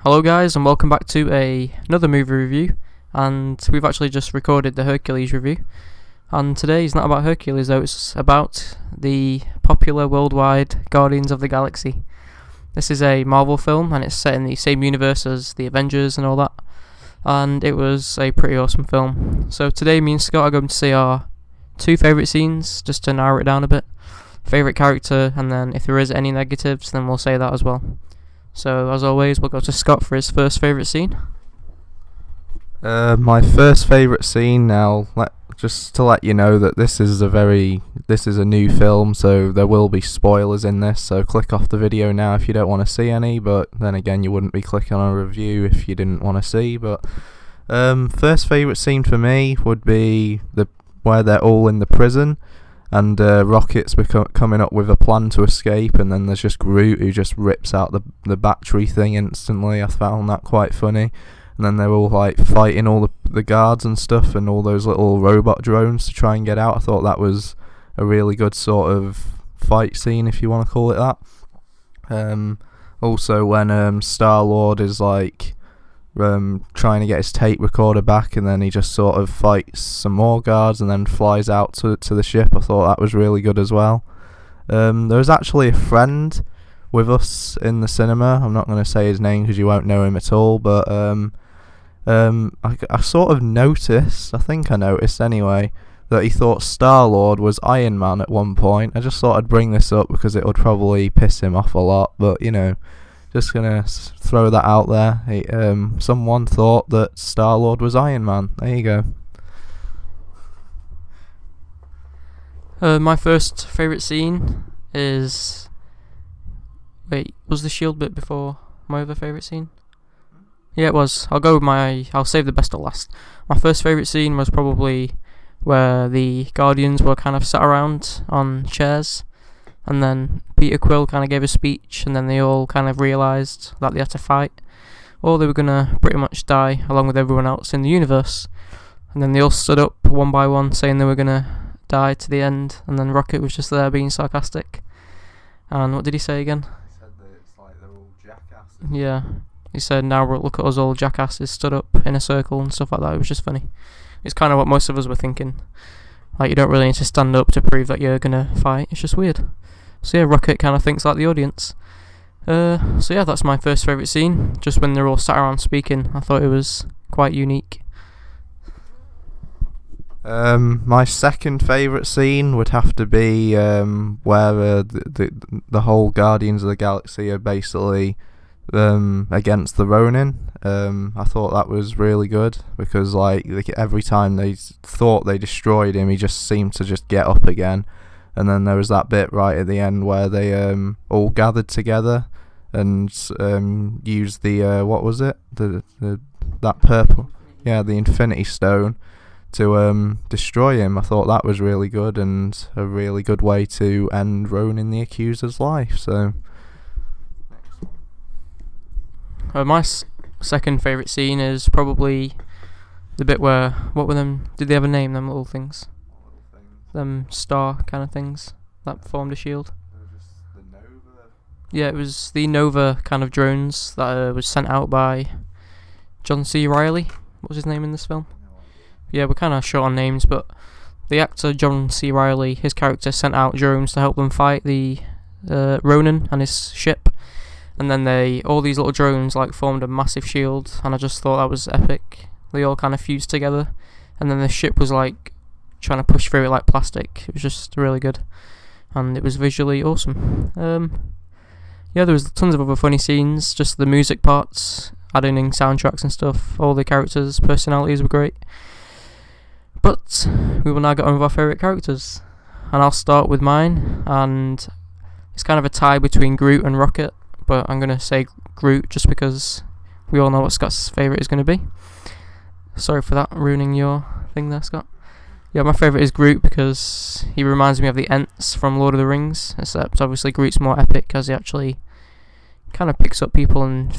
Hello guys, and welcome back to another movie review. And we've actually just recorded the Hercules review. And today is not about Hercules though, it's about the popular worldwide Guardians of the Galaxy. This is a Marvel film and it's set in the same universe as the Avengers and all that. And it was a pretty awesome film. So today me and Scott are going to see our two favourite scenes, just to narrow it down a bit. Favourite character, and then if there is any negatives then we'll say that as well. So, as always, we'll go to Scott for his first favourite scene. My first favourite scene now, just to let you know that this is a new film, so there will be spoilers in this, so click off the video now if you don't want to see any, but then again you wouldn't be clicking on a review if you didn't want to see. But first favourite scene for me would be where they're all in the prison, and Rocket's coming up with a plan to escape, and then there's just Groot who just rips out the battery thing instantly. I found that quite funny. And then they're all like fighting all the guards and stuff, and all those little robot drones to try and get out. I thought that was a really good sort of fight scene, if you want to call it that. Also when Star-Lord is like trying to get his tape recorder back, and then he just sort of fights some more guards and then flies out to the ship. I thought that was really good as well. There was actually a friend with us in the cinema. I'm not going to say his name because you won't know him at all, but I sort of noticed, I think I noticed anyway, that he thought Star-Lord was Iron Man at one point. I just thought I'd bring this up because it would probably piss him off a lot, but you know, just gonna throw that out there. Someone thought that Star-Lord was Iron Man. There you go. My first favourite scene is... Wait, was the shield bit before my other favourite scene? Yeah, it was. I'll save the best till last. My first favourite scene was probably where the Guardians were kind of sat around on chairs, and then Peter Quill kind of gave a speech, and then they all kind of realised that they had to fight, or they were going to pretty much die along with everyone else in the universe. And then they all stood up one by one saying they were going to die to the end, and then Rocket was just there being sarcastic. And what did he say again? He said that it's like they're all jackasses. Yeah. He said, now look at us all jackasses stood up in a circle and stuff like that. It was just funny. It's kind of what most of us were thinking. Like, you don't really need to stand up to prove that you're going to fight. It's just weird. So yeah, Rocket kind of thinks like the audience. So yeah, that's my first favourite scene. Just when they're all sat around speaking, I thought it was quite unique. My second favourite scene would have to be where the whole Guardians of the Galaxy are basically against the Ronin. I thought that was really good because like every time they thought they destroyed him, he just seemed to just get up again. And then there was that bit right at the end where they all gathered together and used the what was it, that purple, yeah, the Infinity Stone to destroy him. I thought that was really good and a really good way to end Ronan the Accuser's life. So my second favourite scene is probably the bit where, what were them, did they have a name, them little things? Them star kind of things that formed a shield. The Nova. Yeah, it was the Nova kind of drones that was sent out by John C. Reilly. What was his name in this film? Yeah, we're kind of short on names, but the actor John C. Reilly, his character sent out drones to help them fight the Ronin and his ship. And then all these little drones like formed a massive shield, and I just thought that was epic. They all kind of fused together, and then the ship was like trying to push through it like plastic. It was just really good, and it was visually awesome. Yeah, there was tons of other funny scenes, just the music parts, adding in soundtracks and stuff. All the characters' personalities were great. But we will now get on with our favourite characters, and I'll start with mine, and it's kind of a tie between Groot and Rocket, but I'm going to say Groot just because we all know what Scott's favourite is going to be. Sorry for that, ruining your thing there, Scott. Yeah, my favourite is Groot because he reminds me of the Ents from Lord of the Rings, except obviously Groot's more epic because he actually kind of picks up people and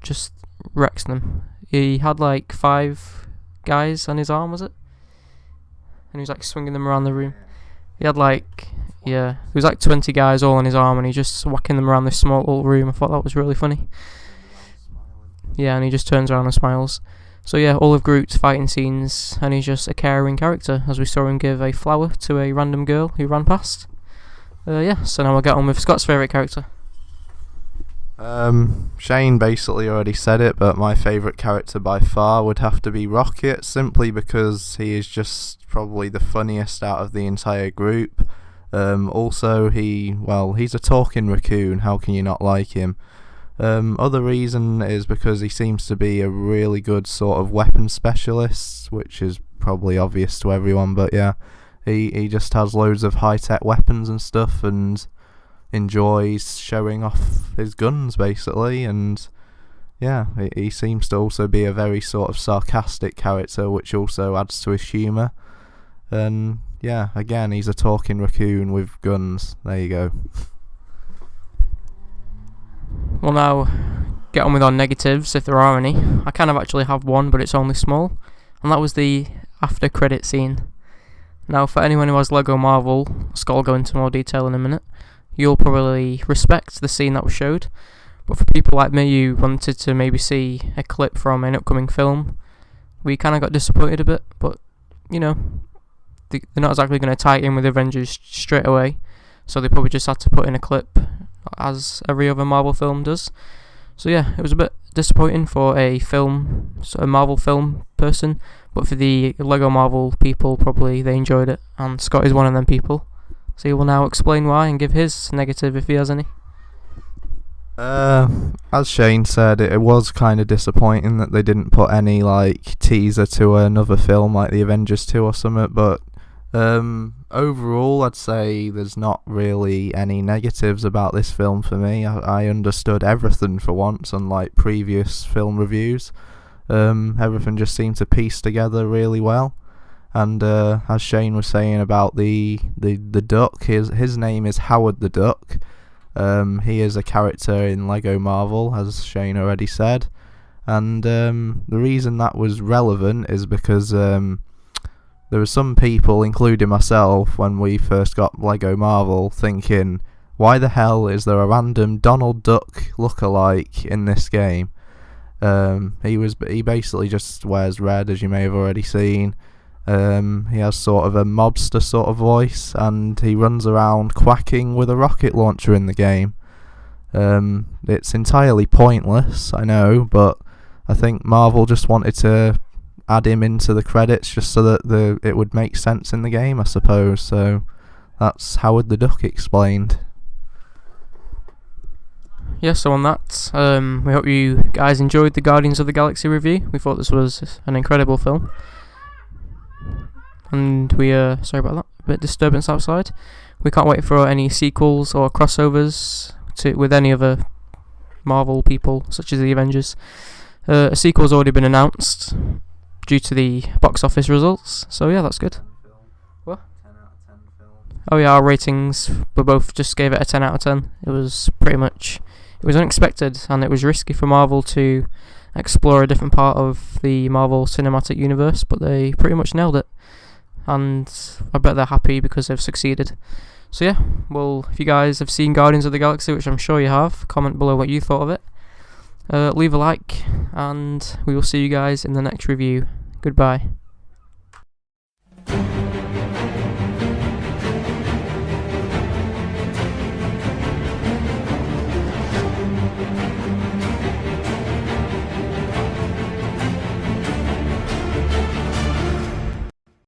just wrecks them. He had like 5 guys on his arm, was it? And he was like swinging them around the room. He had like, yeah, there was like 20 guys all on his arm, and he just whacking them around this small little room. I thought that was really funny. Yeah, and he just turns around and smiles. So yeah, all of Groot's fighting scenes, and he's just a caring character, as we saw him give a flower to a random girl who ran past. Yeah, so now we'll get on with Scott's favourite character. Shane basically already said it, but my favourite character by far would have to be Rocket, simply because he is just probably the funniest out of the entire group. Also, he's a talking raccoon, how can you not like him? Other reason is because he seems to be a really good sort of weapon specialist, which is probably obvious to everyone, but yeah, he just has loads of high-tech weapons and stuff, and enjoys showing off his guns basically, and yeah, he seems to also be a very sort of sarcastic character, which also adds to his humour. And yeah, again, he's a talking raccoon with guns. There you go. Well, now get on with our negatives, if there are any. I kind of actually have one, but it's only small, and that was the after credit scene. Now, for anyone who has Lego Marvel, Scott will go into more detail in a minute, you'll probably respect the scene that was showed, but for people like me who wanted to maybe see a clip from an upcoming film, we kind of got disappointed a bit, but, you know, they're not exactly going to tie it in with Avengers straight away, so they probably just had to put in a clip, as every other Marvel film does. So yeah, it was a bit disappointing for a Marvel film person, but for the Lego Marvel people, probably they enjoyed it, and Scott is one of them people. So he will now explain why and give his negative if he has any. As Shane said, it was kind of disappointing that they didn't put any like teaser to another film like the Avengers 2 or something, but overall I'd say there's not really any negatives about this film for me. I understood everything for once, unlike previous film reviews. Everything just seemed to piece together really well. And as Shane was saying about the duck, his name is Howard the Duck. He is a character in Lego Marvel, as Shane already said. And the reason that was relevant is because there were some people, including myself, when we first got Lego Marvel, thinking, why the hell is there a random Donald Duck lookalike in this game? He basically just wears red, as you may have already seen. He has sort of a mobster sort of voice, and he runs around quacking with a rocket launcher in the game. It's entirely pointless, I know, but I think Marvel just wanted to add him into the credits just so that it would make sense in the game, I suppose. So that's Howard the Duck explained. Yeah, so on that, we hope you guys enjoyed the Guardians of the Galaxy review. We thought this was an incredible film. And sorry about that, a bit disturbance outside. We can't wait for any sequels or crossovers with any other Marvel people, such as the Avengers. A sequel's already been announced due to the box office results, so yeah, that's good. What? 10 out of 10 film. Oh yeah, our ratings, we both just gave it a 10 out of 10. It was unexpected, and it was risky for Marvel to explore a different part of the Marvel Cinematic Universe, but they pretty much nailed it. And I bet they're happy because they've succeeded. So yeah, well, if you guys have seen Guardians of the Galaxy, which I'm sure you have, comment below what you thought of it. Leave a like, and we will see you guys in the next review. Goodbye.